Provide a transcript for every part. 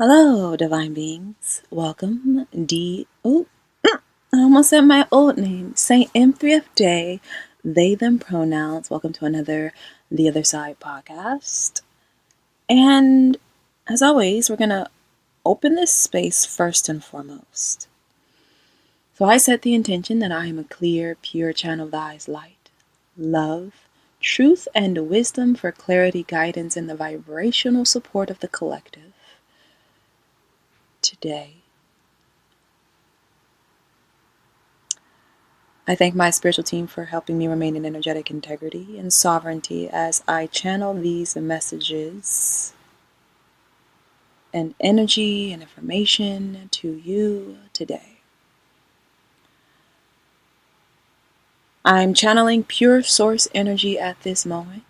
Hello, divine beings. Welcome, I almost said my old name. Saint M3F Day, they, them pronouns. Welcome to another The Other Side podcast. And as always, we're going to open this space first and foremost. So I set the intention that I am a clear, pure channel of Thy's light, love, truth, and wisdom for clarity, guidance, and the vibrational support of the collective. Today, I thank my spiritual team for helping me remain in energetic integrity and sovereignty as I channel these messages and energy and information to you today. I'm channeling pure source energy at this moment.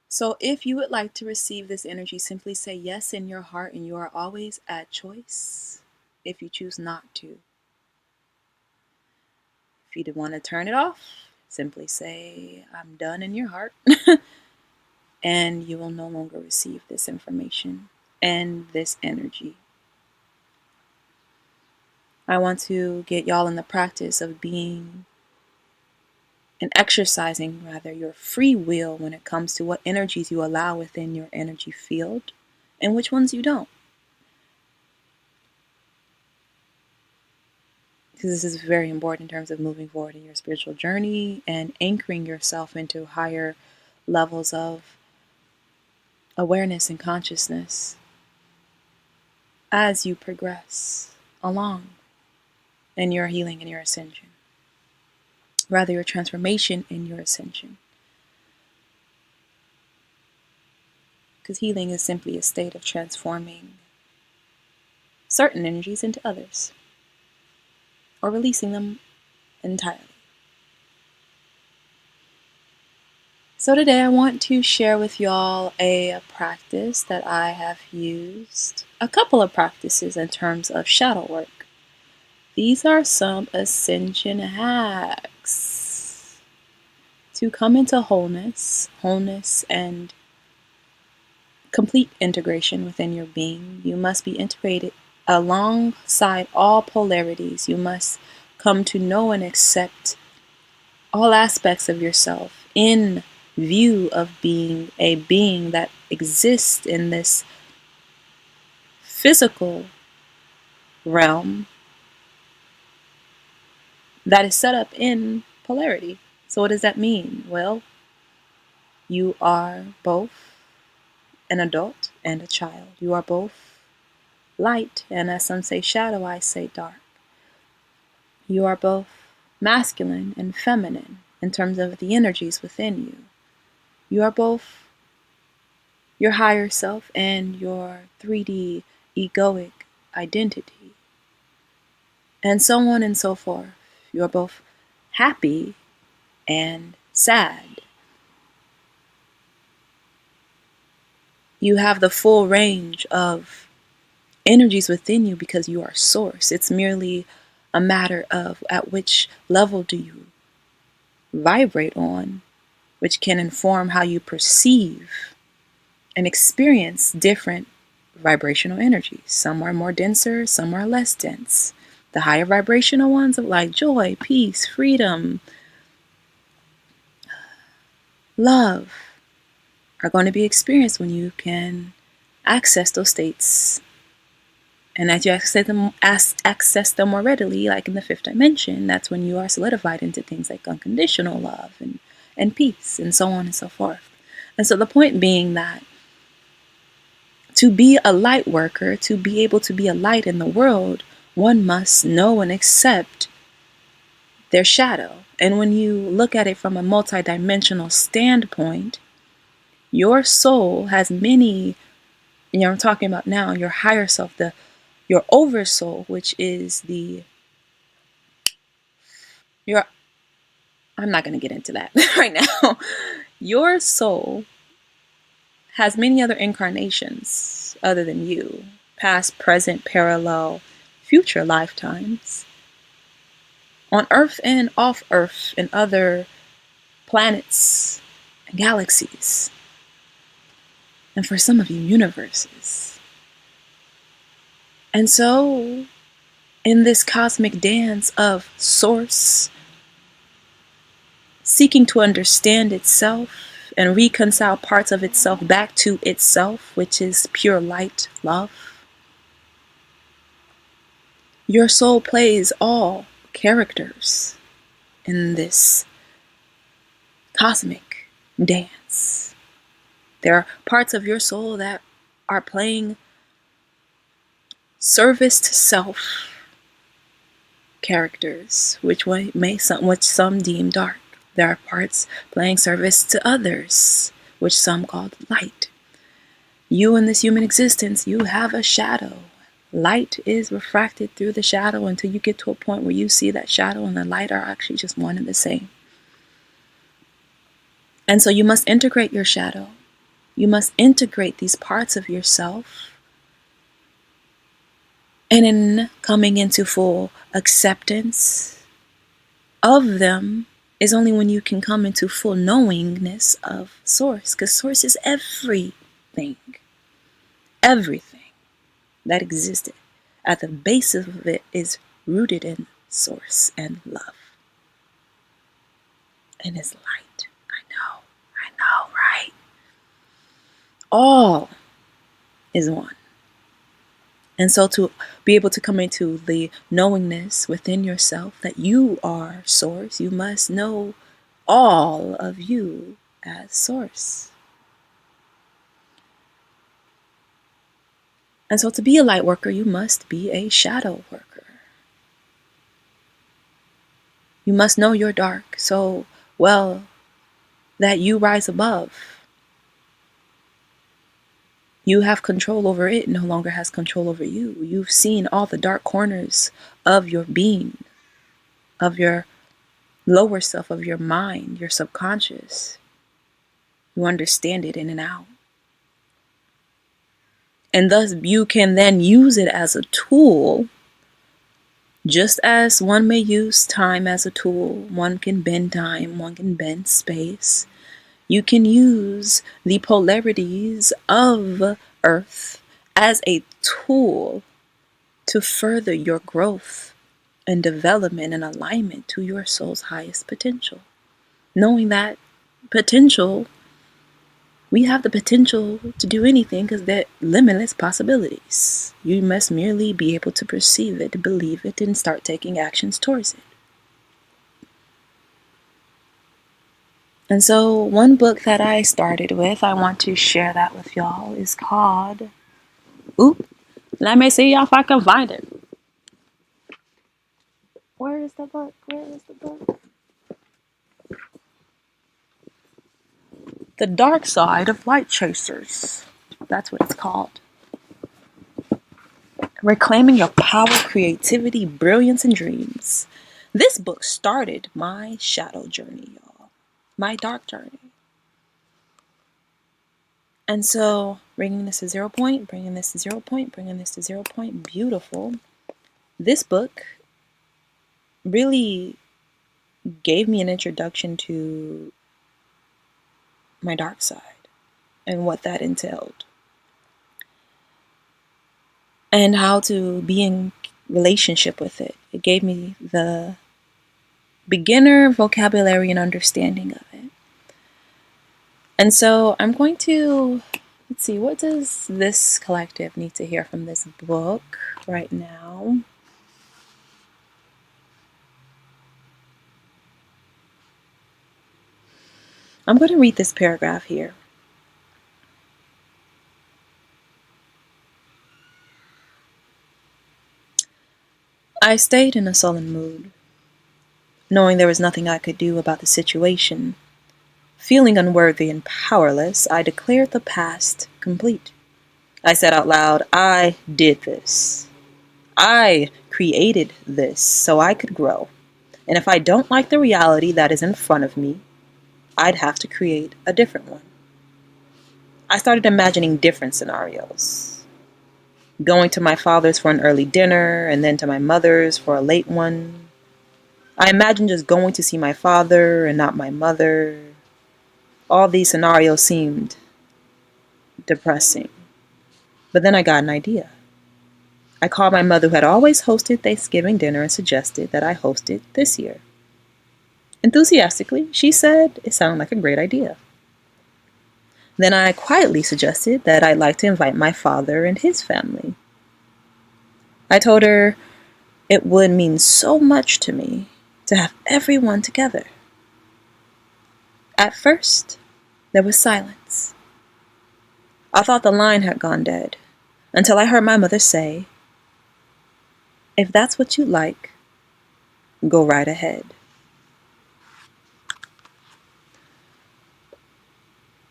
So if you would like to receive this energy, simply say yes in your heart, and you are always at choice if you choose not to. If you want to turn it off, simply say, I'm done in your heart. And you will no longer receive this information and this energy. I want to get y'all in the practice of being and exercising your free will when it comes to what energies you allow within your energy field and which ones you don't. Because this is very important in terms of moving forward in your spiritual journey and anchoring yourself into higher levels of awareness and consciousness as you progress along in your healing and your ascension. Rather, your transformation in your ascension. Because healing is simply a state of transforming certain energies into others, or releasing them entirely. So today I want to share with y'all a practice that I have used, a couple of practices in terms of shadow work. These are some ascension hacks to come into wholeness and complete integration within your being. You must be integrated alongside all polarities. You must come to know and accept all aspects of yourself in view of being a being that exists in this physical realm that is set up in polarity. So what does that mean? Well, you are both an adult and a child. You are both light, and as some say shadow, I say dark. You are both masculine and feminine in terms of the energies within you. You are both your higher self and your 3D egoic identity. And so on and so forth. You are both happy and sad. You have the full range of energies within you because you are source. It's merely a matter of at which level do you vibrate on, which can inform how you perceive and experience different vibrational energies. Some are more denser, some are less dense. The higher vibrational ones of like joy, peace, freedom, love are going to be experienced when you can access those states. And as you access them more readily, like in the fifth dimension, that's when you are solidified into things like unconditional love and peace and so on and so forth. And so the point being that to be a light worker, to be able to be a light in the world, one must know and accept their shadow. And when you look at it from a multidimensional standpoint, your soul has many, I'm talking about now, your higher self, your oversoul, which is I'm not going to get into that right now. Your soul has many other incarnations other than you, past, present, parallel, future lifetimes, on Earth and off Earth and other planets and galaxies. and for some of you, universes. And so, in this cosmic dance of Source, seeking to understand itself and reconcile parts of itself back to itself, which is pure light, love, your soul plays all characters in this cosmic dance. There are parts of your soul that are playing service to self characters, which some deem dark. There are parts playing service to others, which some call light. You in this human existence, you have a shadow. Light is refracted through the shadow until you get to a point where you see that shadow and the light are actually just one and the same. And so you must integrate your shadow. You must integrate these parts of yourself. And in coming into full acceptance of them is only when you can come into full knowingness of Source. Because Source is everything. Everything that existed. At the basis of it is rooted in Source and love. And it's light. I know, right? All is one. And so to be able to come into the knowingness within yourself that you are Source, you must know all of you as Source. And so to be a light worker, you must be a shadow worker. You must know your dark so well that you rise above. You have control over it, no longer has control over you. You've seen all the dark corners of your being, of your lower self, of your mind, your subconscious. You understand it in and out. And thus you can then use it as a tool, just as one may use time as a tool. One can bend time, one can bend space. You can use the polarities of Earth as a tool to further your growth and development and alignment to your soul's highest potential. Knowing that potential, we have the potential to do anything because they're limitless possibilities. You must merely be able to perceive it, believe it, and start taking actions towards it. And so one book that I started with, I want to share that with y'all, is called, let me see if I can find it. Where is the book? The Dark Side of Light Chasers. That's what it's called. Reclaiming Your Power, Creativity, Brilliance, and Dreams. This book started my shadow journey, y'all. My dark journey. And so, bringing this to 0 point, bringing this to 0 point, bringing this to 0 point. Beautiful. This book really gave me an introduction to my dark side and what that entailed. And how to be in relationship with it. It gave me the beginner vocabulary and understanding of it. And so I'm going to, let's see, what does this collective need to hear from this book right now? I'm going to read this paragraph here. I stayed in a sullen mood, knowing there was nothing I could do about the situation. Feeling unworthy and powerless, I declared the past complete. I said out loud, I did this. I created this so I could grow. And if I don't like the reality that is in front of me, I'd have to create a different one. I started imagining different scenarios. Going to my father's for an early dinner and then to my mother's for a late one. I imagined just going to see my father and not my mother. All these scenarios seemed depressing. But then I got an idea. I called my mother, who had always hosted Thanksgiving dinner, and suggested that I host it this year. Enthusiastically, she said it sounded like a great idea. Then I quietly suggested that I'd like to invite my father and his family. I told her it would mean so much to me to have everyone together. At first, there was silence. I thought the line had gone dead until I heard my mother say, "If that's what you'd like, go right ahead."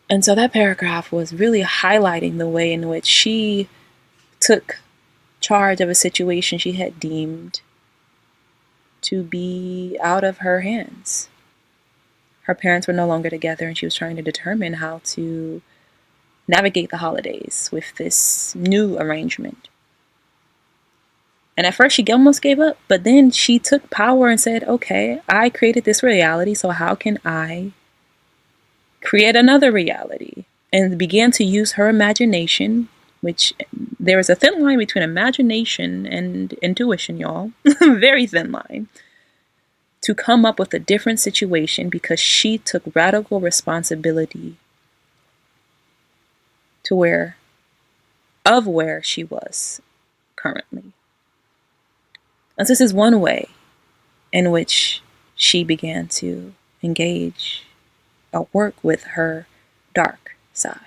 And so that paragraph was really highlighting the way in which she took charge of a situation she had deemed to be out of her hands. Her parents were no longer together, and she was trying to determine how to navigate the holidays with this new arrangement. And at first she almost gave up, but then she took power and said, okay, I created this reality, so how can I create another reality? And began to use her imagination, which there is a thin line between imagination and intuition, y'all. Very thin line. To come up with a different situation because she took radical responsibility to where she was currently. And this is one way in which she began to engage or work with her dark side.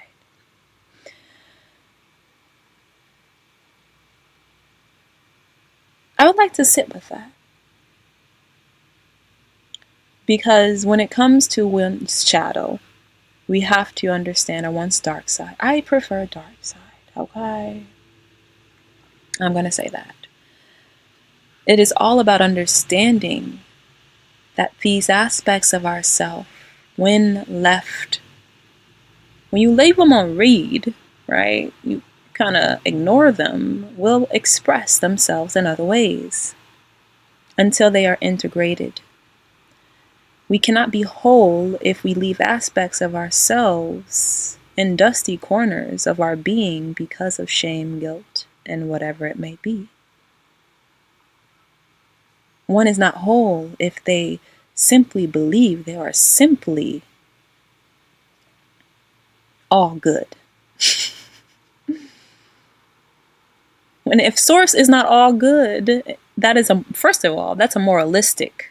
I would like to sit with that. Because when it comes to one's shadow, we have to understand one's dark side. I prefer dark side, okay? I'm going to say that. It is all about understanding that these aspects of ourself, when you leave them on read, right, you kind of ignore them, will express themselves in other ways until they are integrated. We cannot be whole if we leave aspects of ourselves in dusty corners of our being because of shame, guilt, and whatever it may be. One is not whole if they simply believe they are simply all good. And if source is not all good, that is first of all, that's a moralistic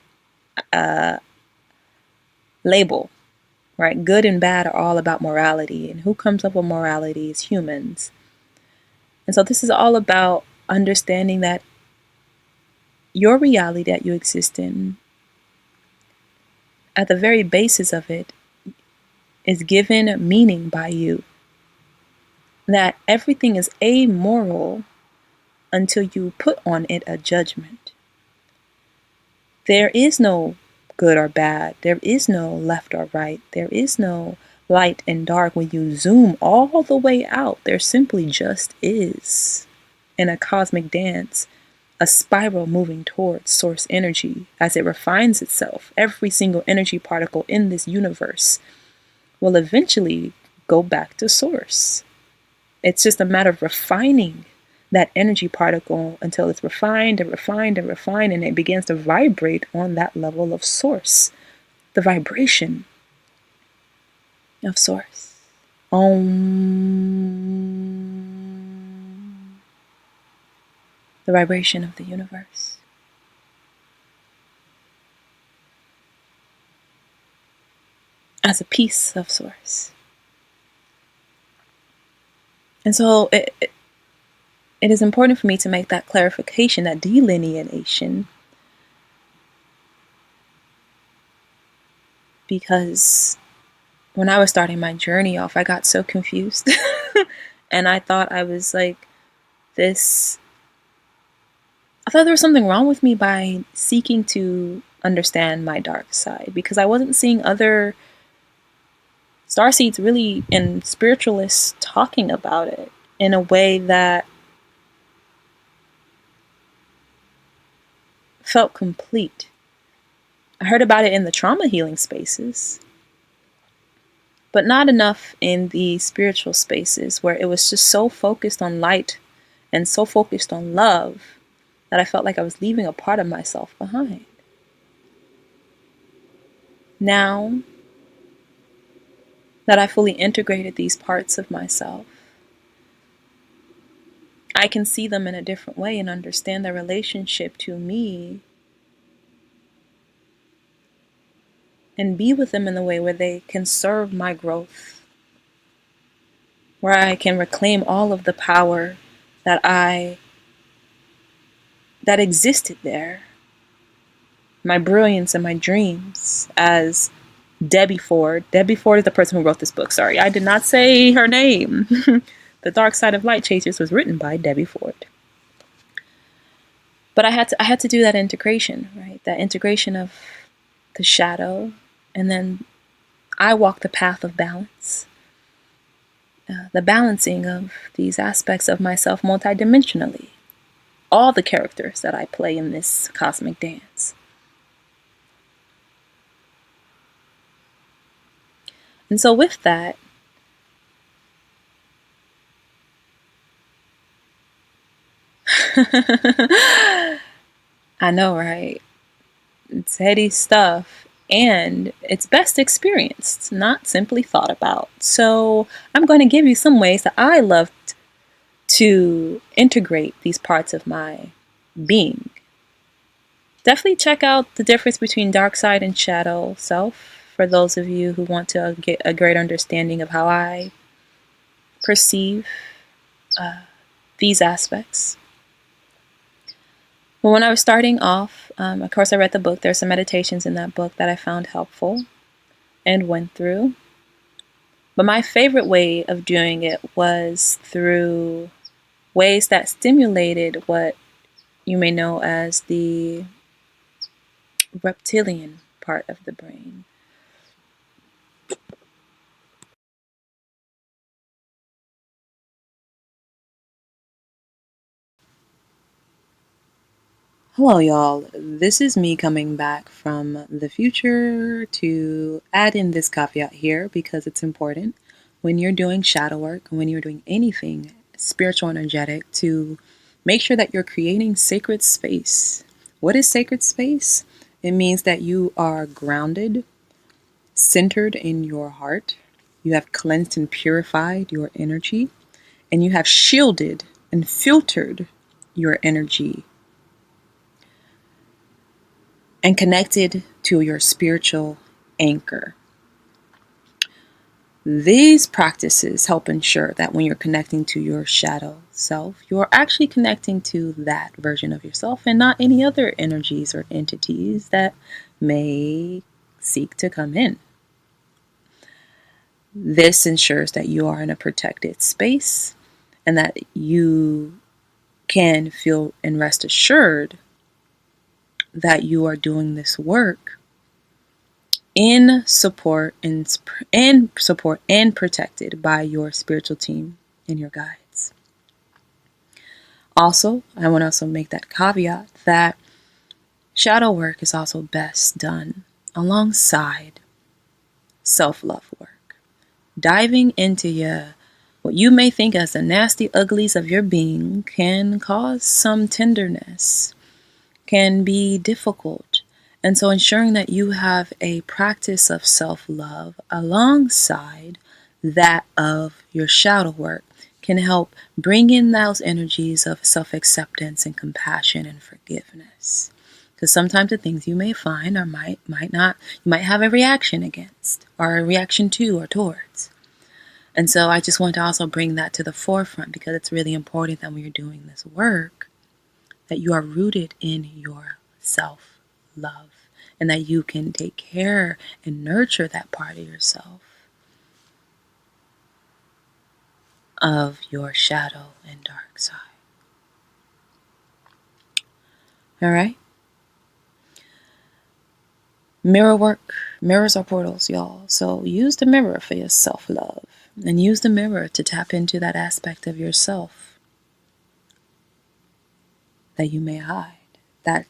label, right? Good and bad are all about morality, and who comes up with morality is humans. And so this is all about understanding that your reality that you exist in, at the very basis of it, is given meaning by you. That everything is amoral until you put on it a judgment. There is no good or bad. There is no left or right. There is no light and dark. When you zoom all the way out, there simply just is. In a cosmic dance, a spiral moving towards source energy as it refines itself. Every single energy particle in this universe will eventually go back to source. It's just a matter of refining that energy particle until it's refined and refined and refined, and it begins to vibrate on that level of source. The vibration of source. Om. The vibration of the universe. As a piece of source. And so it is important for me to make that clarification, that delineation, because when I was starting my journey off, I got so confused. And I thought I was like this. I thought there was something wrong with me by seeking to understand my dark side, because I wasn't seeing other starseeds really and spiritualists talking about it in a way that felt complete. I heard about it in the trauma healing spaces, but not enough in the spiritual spaces where it was just so focused on light and so focused on love that I felt like I was leaving a part of myself behind. Now that I fully integrated these parts of myself, I can see them in a different way and understand their relationship to me and be with them in a way where they can serve my growth, where I can reclaim all of the power that existed there, my brilliance and my dreams. As Debbie Ford is the person who wrote this book. Sorry, I did not say her name. The Dark Side of Light Chasers was written by Debbie Ford. But I had to do that integration, right? That integration of the shadow, and then I walk the path of balance. The balancing of these aspects of myself multidimensionally. All the characters that I play in this cosmic dance. And so with that, I know, right? It's heady stuff, and it's best experienced, not simply thought about. So I'm going to give you some ways that I loved to integrate these parts of my being. Definitely check out the difference between dark side and shadow self for those of you who want to get a great understanding of how I perceive these aspects. Well, when I was starting off, of course, I read the book. There's some meditations in that book that I found helpful and went through. But my favorite way of doing it was through ways that stimulated what you may know as the reptilian part of the brain. Hello, y'all. This is me coming back from the future to add in this caveat here because it's important when you're doing shadow work, when you're doing anything spiritual, energetic, to make sure that you're creating sacred space. What is sacred space? It means that you are grounded, centered in your heart. You have cleansed and purified your energy, and you have shielded and filtered your energy and connected to your spiritual anchor. These practices help ensure that when you're connecting to your shadow self, you're actually connecting to that version of yourself and not any other energies or entities that may seek to come in. This ensures that you are in a protected space and that you can feel and rest assured that you are doing this work in support and protected by your spiritual team and your guides. Also, I want to also make that caveat that shadow work is also best done alongside self-love work. Diving into what you may think as the nasty uglies of your being can cause some tenderness, can be difficult. And so ensuring that you have a practice of self-love alongside that of your shadow work can help bring in those energies of self-acceptance and compassion and forgiveness. Because sometimes the things you may find or might not, you might have a reaction against or a reaction to or towards. And so I just want to also bring that to the forefront because it's really important that when you're doing this work, that you are rooted in your self-love and that you can take care and nurture that part of yourself, of your shadow and dark side. All right? Mirror work. Mirrors are portals, y'all. So use the mirror for your self-love and use the mirror to tap into that aspect of yourself that you may hide, that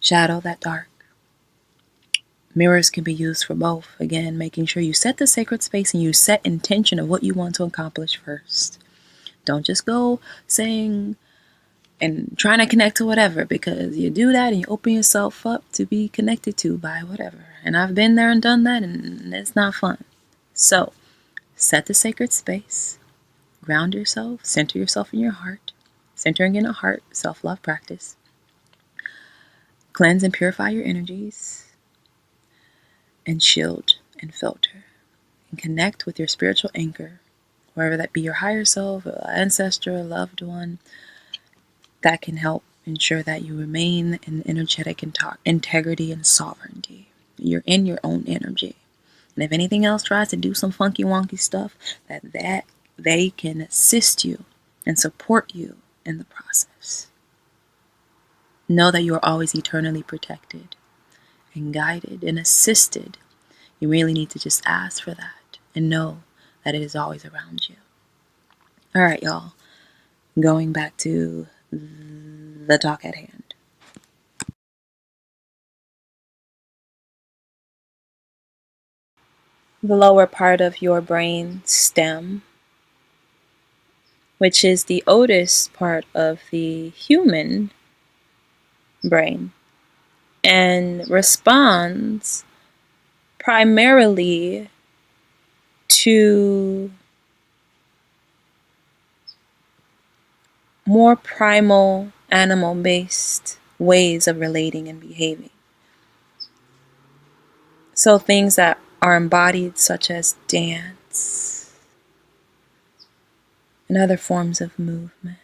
shadow, that dark. Mirrors can be used for both. Again, making sure you set the sacred space and you set intention of what you want to accomplish first. Don't just go saying and trying to connect to whatever, because you do that and you open yourself up to be connected to by whatever. And I've been there and done that, and it's not fun. So set the sacred space, ground yourself, center yourself in your heart. Centering in a heart, self-love practice. Cleanse and purify your energies, and shield and filter. And connect with your spiritual anchor, wherever that be, your higher self, an ancestor, a loved one, that can help ensure that you remain in energetic integrity and sovereignty. You're in your own energy. And if anything else tries to do some funky wonky stuff, that they can assist you and support you in the process. Know that you are always eternally protected and guided and assisted. You really need to just ask for that and know that it is always around you. All right, y'all. Going back to the talk at hand. The lower part of your brain stem, which is the oldest part of the human brain, and responds primarily to more primal animal-based ways of relating and behaving. So things that are embodied, such as dance and other forms of movement,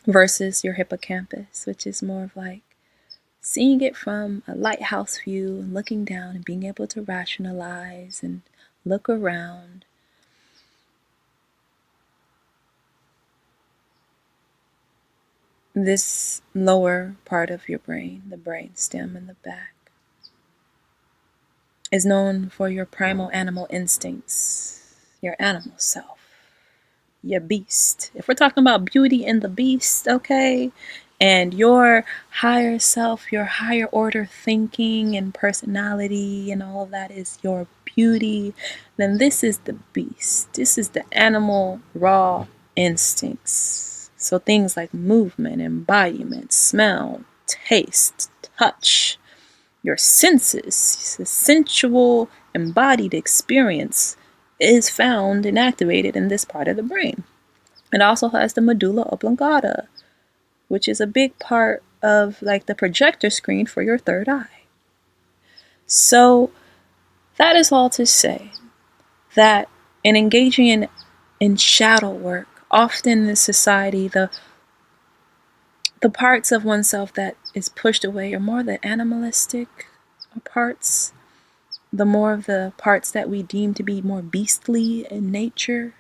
versus your hippocampus, which is more of like seeing it from a lighthouse view and looking down and being able to rationalize and look around. This lower part of your brain, the brain stem in the back, is known for your primal animal instincts, your animal self, your beast. If we're talking about Beauty and the Beast, okay, and your higher self, your higher order thinking and personality and all of that is your beauty, then this is the beast. This is the animal raw instincts. So things like movement, embodiment, smell, taste, touch, your senses, the sensual embodied experience is found and activated in this part of the brain. It also has the medulla oblongata, which is a big part of like the projector screen for your third eye. So that is all to say that in engaging in shadow work, often in this society, the parts of oneself that is pushed away are more the animalistic parts, the more of the parts that we deem to be more beastly in nature,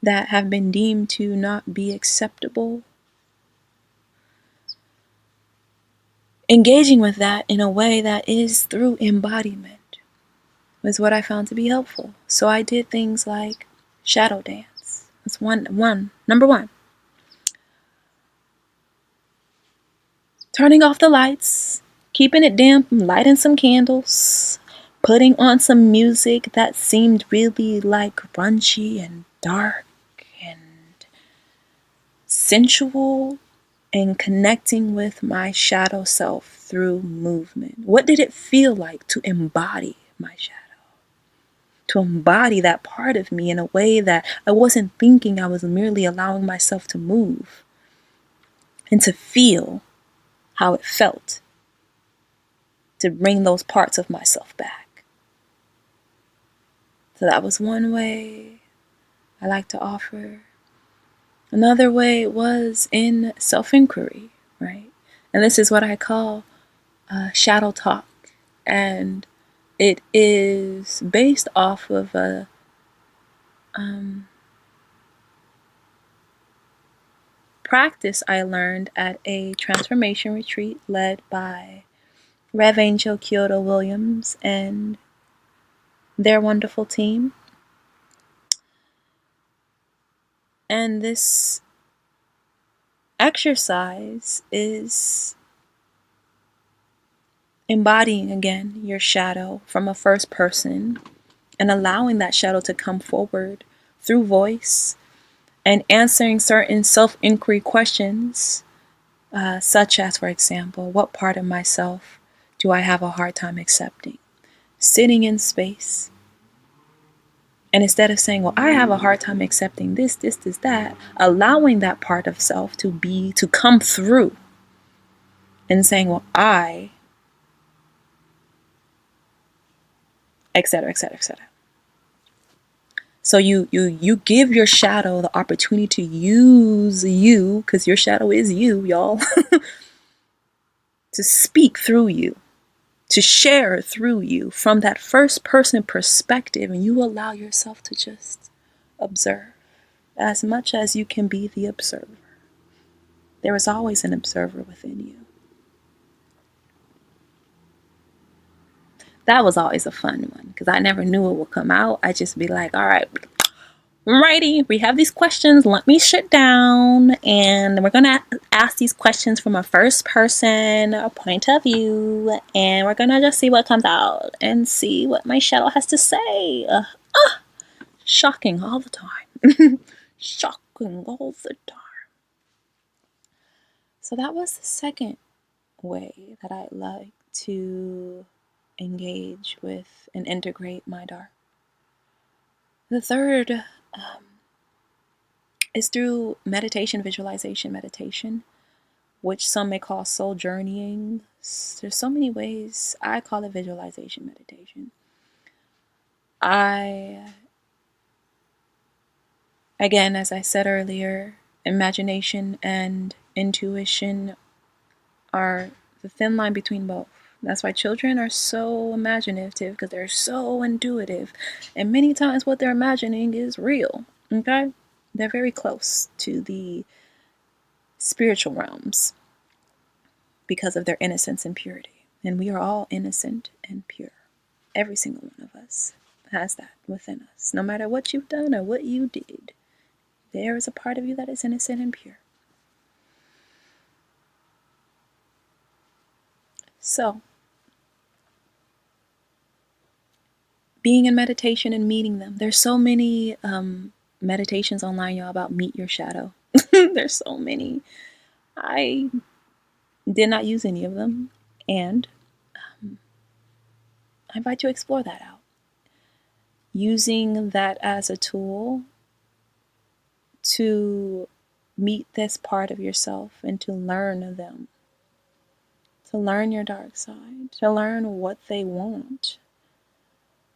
that have been deemed to not be acceptable. Engaging with that in a way that is through embodiment was what I found to be helpful. So I did things like shadow dance. That's number one. Turning off the lights, keeping it damp, lighting some candles, putting on some music that seemed really like grungy and dark and sensual, and connecting with my shadow self through movement. What did it feel like to embody my shadow? To embody that part of me in a way that I wasn't thinking, I was merely allowing myself to move and to feel how it felt to bring those parts of myself back. So that was one way I like to offer. Another way was in self-inquiry, right? And this is what I call shadow talk. And it is based off of a practice I learned at a transformation retreat led by Rev Angel Kyoto Williams and their wonderful team. And this Exercise is embodying again your shadow from a first person and allowing that shadow to come forward through voice and answering certain self-inquiry questions, such as, for example, what part of myself do I have a hard time accepting? Sitting in space. And instead of saying, well, I have a hard time accepting this, that, allowing that part of self to come through and saying, well, I, etc., etc., etc. So you give your shadow the opportunity to use you, because your shadow is you, y'all, to speak through you, to share through you from that first person perspective, and you allow yourself to just observe as much as you can be the observer. There is always an observer within you. That was always a fun one because I never knew it would come out. I just be like, all right, righty, we have these questions. Let me sit down and we're going to ask these questions from a first person point of view. And we're going to just see what comes out and see what my shadow has to say. Shocking all the time. Shocking all the time. So that was the second way that I like to engage with and integrate my dark. The third is through meditation, visualization meditation, which some may call soul journeying. There's so many ways. I call it visualization meditation. Again, as I said earlier, imagination and intuition are the thin line between both. That's why children are so imaginative, because they're so intuitive. And many times what they're imagining is real. Okay? They're very close to the spiritual realms because of their innocence and purity. And we are all innocent and pure. Every single one of us has that within us. No matter what you've done or what you did, there is a part of you that is innocent and pure. So, being in meditation and meeting them. There's so many meditations online, y'all, about meet your shadow. There's so many. I did not use any of them, and I invite you to explore that out. Using that as a tool to meet this part of yourself and to learn them, to learn your dark side, to learn what they want.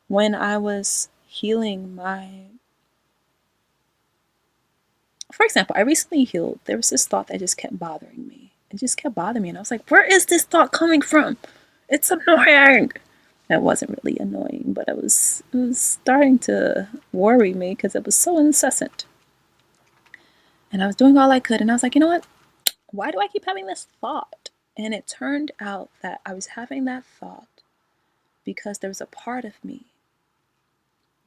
When I was healing for example, I recently healed. There was this thought that just kept bothering me. It just kept bothering me. And I was like, where is this thought coming from? It's annoying. It wasn't really annoying, but it was starting to worry me because it was so incessant. And I was doing all I could. And I was like, you know what? Why do I keep having this thought? And it turned out that I was having that thought because there was a part of me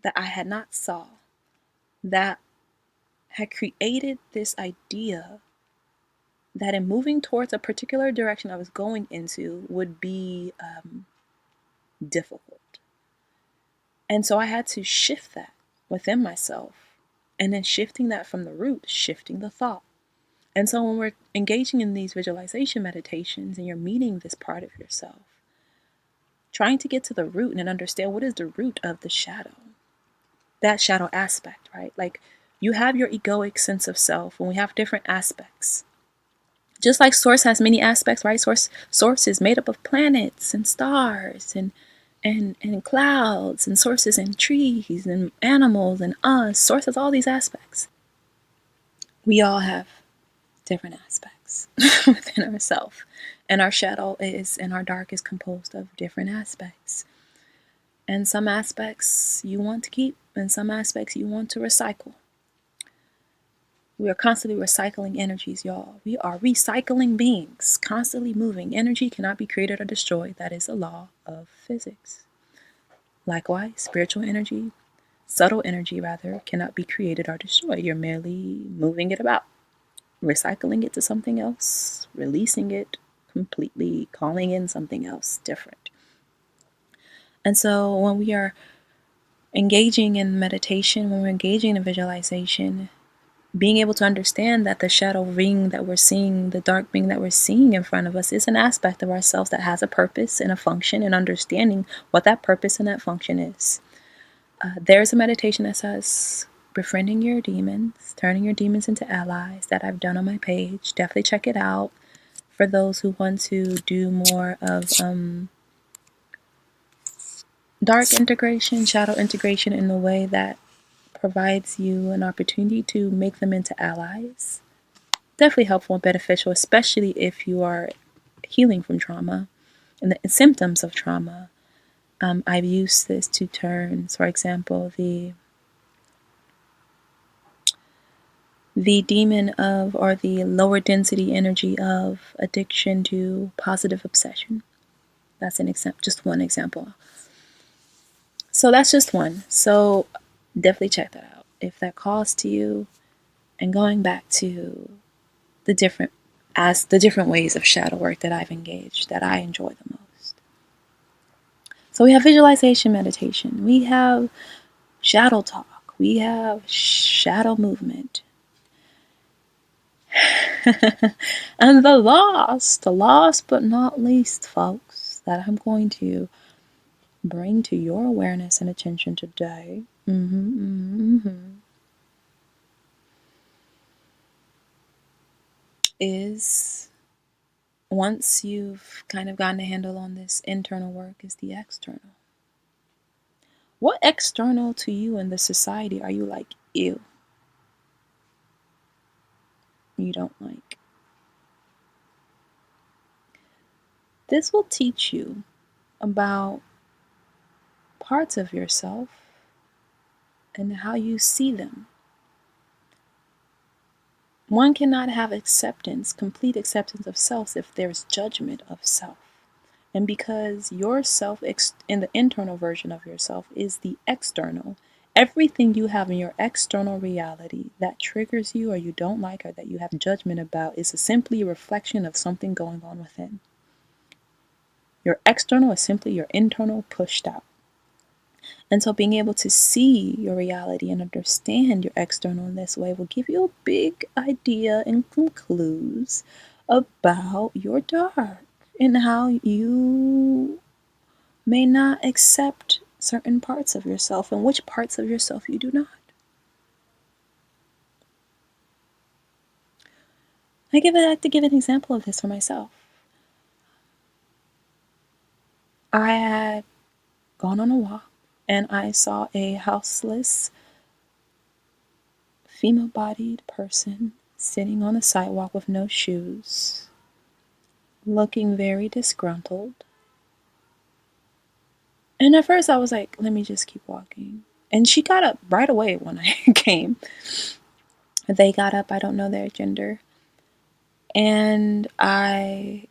that I had not saw that had created this idea that in moving towards a particular direction I was going into would be difficult. And so I had to shift that within myself, and then shifting that from the root, shifting the thought. And so when we're engaging in these visualization meditations and you're meeting this part of yourself, trying to get to the root and understand what is the root of the shadow, that shadow aspect, right? Like you have your egoic sense of self, and we have different aspects. Just like Source has many aspects, right? Source is made up of planets and stars and clouds, and sources and trees and animals and us. Source has all these aspects. We all have different aspects within ourselves. And our shadow and our dark is composed of different aspects. And some aspects you want to keep, and some aspects you want to recycle. We are constantly recycling energies, y'all. We are recycling beings, constantly moving. Energy cannot be created or destroyed. That is a law of physics. Likewise, spiritual energy, subtle energy rather, cannot be created or destroyed. You're merely moving it about. recycling it to something else, releasing it completely, calling in something else different. And so when we are engaging in meditation, when we're engaging in visualization, being able to understand that the shadow being that we're seeing, the dark being that we're seeing in front of us, is an aspect of ourselves that has a purpose and a function, and understanding what that purpose and that function is. There's a meditation that says befriending your demons, turning your demons into allies, that I've done on my page. Definitely check it out for those who want to do more of dark integration, shadow integration, in a way that provides you an opportunity to make them into allies. Definitely helpful and beneficial, especially if you are healing from trauma and the symptoms of trauma. I've used this to turn, for example, the demon of, or the lower density energy of, addiction to positive obsession. That's an example, just one example. So that's just one. So definitely check that out if that calls to you. And going back to the different ways of shadow work that I've engaged, that I enjoy the most. So we have visualization meditation, we have shadow talk, we have shadow movement. And the last but not least, folks, that I'm going to bring to your awareness and attention today, is, once you've kind of gotten a handle on this internal work, is the external. What external to you in the society are you like, ew, you don't like? This will teach you about parts of yourself and how you see them. One cannot have acceptance, complete acceptance of self, if there's judgment of self. And because yourself, in the internal version of yourself, is the external, everything you have in your external reality that triggers you or you don't like or that you have judgment about is simply a reflection of something going on within. Your external is simply your internal pushed out. And so being able to see your reality and understand your external in this way will give you a big idea and some clues about your dark and how you may not accept certain parts of yourself and which parts of yourself you do not. I like to give an example of this for myself. I had gone on a walk and I saw a houseless, female-bodied person sitting on the sidewalk with no shoes, looking very disgruntled. And at first I was like, let me just keep walking. And she got up right away when I came. They got up, I don't know their gender. And I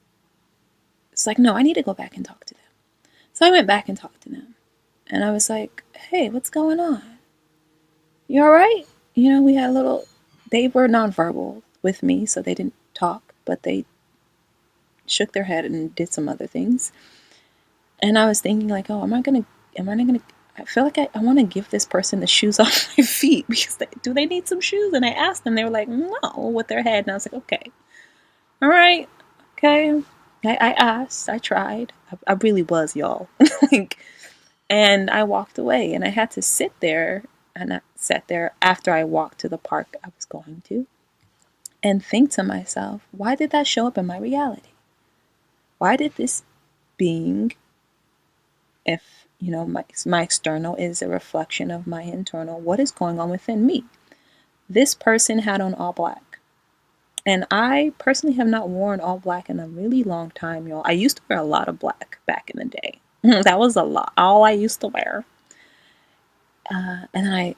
was like, no, I need to go back and talk to them. So I went back and talked to them. And I was like, hey, what's going on? You all right? We had they were nonverbal with me, so they didn't talk, but they shook their head and did some other things. And I was thinking like, oh, I feel like I want to give this person the shoes off my feet because do they need some shoes? And I asked them, they were like, no, with their head. And I was like, okay, all right, okay. I asked, I tried. I really was, y'all. And I walked away and I had to sit there, and I sat there after I walked to the park I was going to, and think to myself, why did that show up in my reality? Why did this being, if my external is a reflection of my internal, what is going on within me? This person had on all black. And I personally have not worn all black in a really long time, y'all. I used to wear a lot of black back in the day. That was a lot. All I used to wear. And then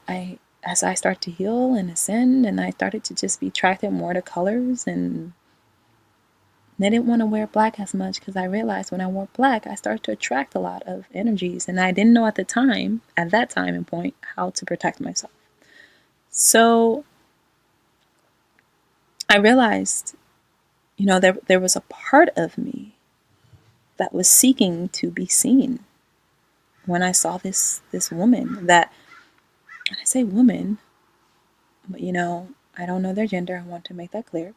as I start to heal and ascend, and I started to just be attracted more to colors, and I didn't want to wear black as much because I realized when I wore black, I started to attract a lot of energies, and I didn't know at that time and point, how to protect myself. So I realized, there was a part of me that was seeking to be seen when I saw this woman that, and I say woman, but I don't know their gender. I want to make that clear.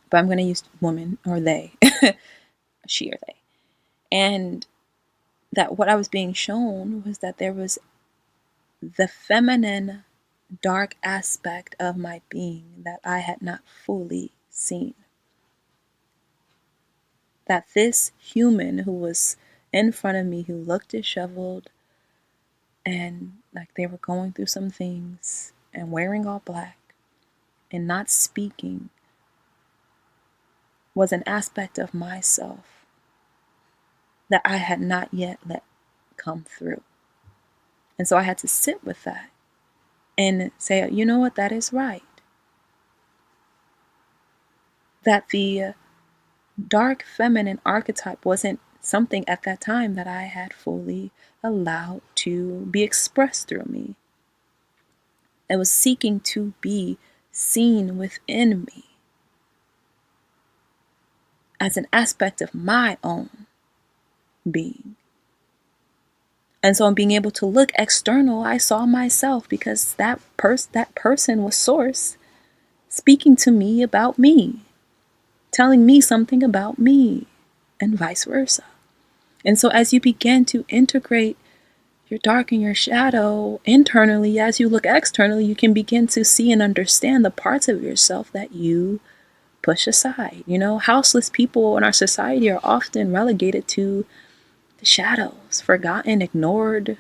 But I'm going to use woman or they, she or they. And that what I was being shown was that there was the feminine dark aspect of my being that I had not fully seen. That this human who was in front of me, who looked disheveled and like they were going through some things and wearing all black and not speaking, was an aspect of myself that I had not yet let come through. And so I had to sit with that and say, you know what, that is right. That the dark feminine archetype wasn't something at that time that I had fully allowed to be expressed through me. It was seeking to be seen within me as an aspect of my own being. And so in being able to look external, I saw myself because that person was source speaking to me about me, telling me something about me, and vice versa. And so as you begin to integrate your dark and your shadow internally, as you look externally, you can begin to see and understand the parts of yourself that you push aside. Houseless people in our society are often relegated to the shadows, forgotten, ignored,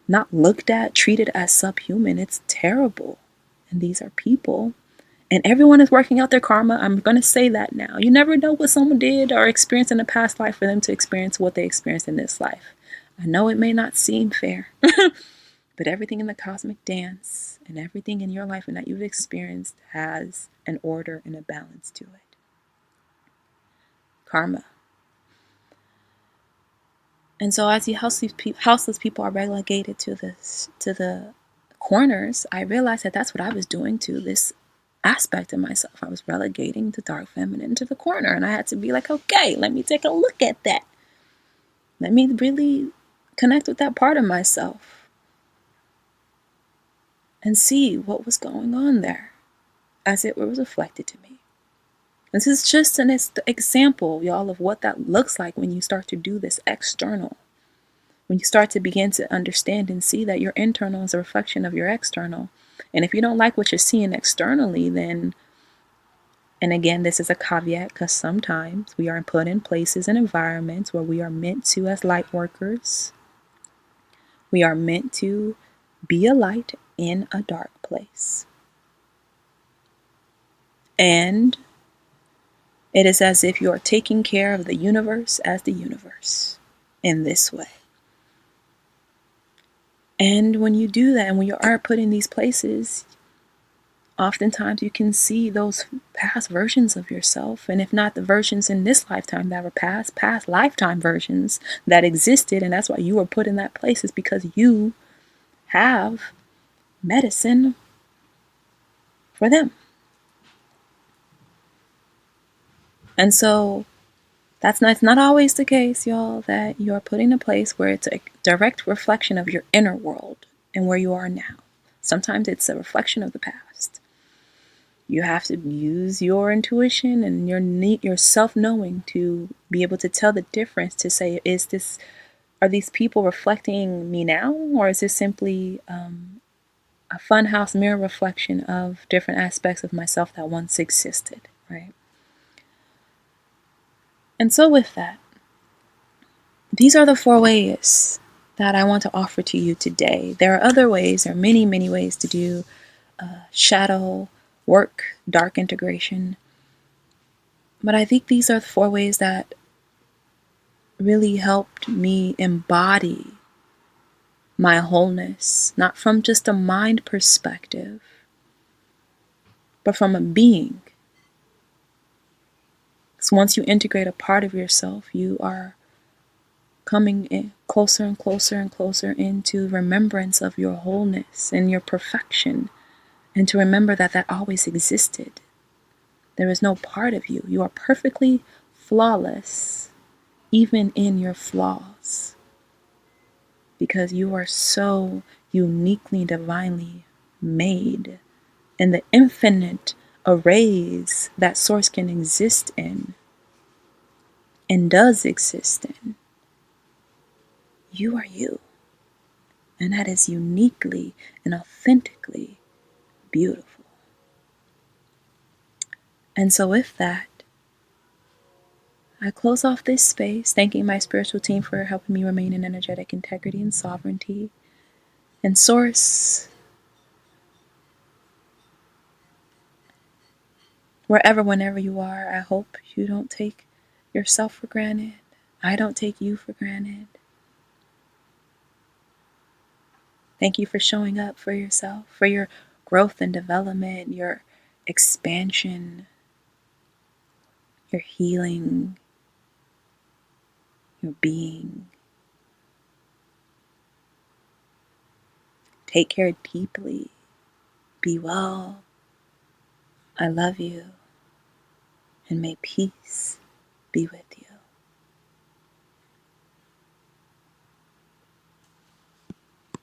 not looked at, treated as subhuman. It's terrible. And these are people. And everyone is working out their karma. I'm going to say that now. You never know what someone did or experienced in a past life for them to experience what they experienced in this life. I know it may not seem fair, but everything in the cosmic dance and everything in your life and that you've experienced has an order and a balance to it. Karma. And so as the houseless people are relegated to the corners, I realized that that's what I was doing to this aspect of myself. I was relegating the dark feminine to the corner, and I had to be like, okay, let me take a look at that. Let me really connect with that part of myself and see what was going on there as it was reflected to me. This is just an example, y'all, of what that looks like when you start to do this external. When you start to begin to understand and see that your internal is a reflection of your external. And if you don't like what you're seeing externally, then, and again, this is a caveat because sometimes we are put in places and environments where we are meant to, as light workers, we are meant to be a light in a dark place. And it is as if you are taking care of the universe as the universe in this way. And when you do that, and when you are put in these places, oftentimes you can see those past versions of yourself. And if not the versions in this lifetime that were past lifetime versions that existed. And that's why you were put in that place, is because you have medicine for them. And so it's not always the case, y'all, that you're put in a place where it's a direct reflection of your inner world and where you are now. Sometimes it's a reflection of the past. You have to use your intuition and your self-knowing to be able to tell the difference, to say, are these people reflecting me now, or is this simply a funhouse mirror reflection of different aspects of myself that once existed, right? And so with that, these are the 4 ways that I want to offer to you today. There are other ways, there are many, many ways to do shadow work, dark integration. But I think these are the 4 ways that really helped me embody my wholeness, not from just a mind perspective, but from a being. Because once you integrate a part of yourself, you are coming in closer and closer and closer into remembrance of your wholeness and your perfection, and to remember that always existed. There is no part of you. You are perfectly flawless, even in your flaws, because you are so uniquely, divinely made. And the infinite arrays that source can exist in and does exist in, you are you. And that is uniquely and authentically beautiful. And so with that, I close off this space, thanking my spiritual team for helping me remain in energetic integrity and sovereignty. And Source, wherever, whenever you are, I hope you don't take yourself for granted. I don't take you for granted. Thank you for showing up for yourself, for your growth and development, your expansion, your healing, your being. Take care deeply. Be well. I love you. And may peace be with you.